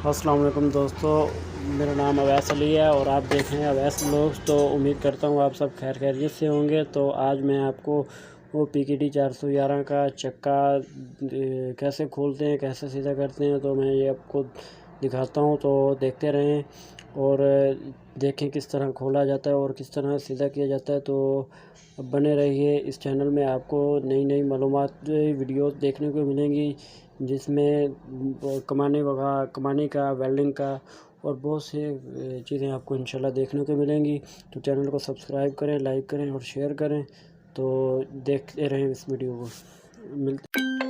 अस्सलाम वालेकुम दोस्तों, मेरा नाम अवैस अली है और आप देख रहे हैं अवैस व्लॉग्स। तो उम्मीद करता हूँ आप सब खैर खैरियत से होंगे। तो आज मैं आपको वो PKD 411 का चक्का कैसे खोलते हैं, कैसे सीधा करते हैं, तो मैं ये आपको दिखाता हूँ। तो देखते रहें और देखें किस तरह खोला जाता है और किस तरह सीधा किया जाता है। तो बने रहिए इस चैनल में, आपको नई नई मालूमात वीडियोस देखने को मिलेंगी, जिसमें कमाने का, वेल्डिंग का और बहुत से चीज़ें आपको इंशाल्लाह देखने को मिलेंगी। तो चैनल को सब्सक्राइब करें, लाइक करें और शेयर करें। तो देखते रहें इस वीडियो को। मिलते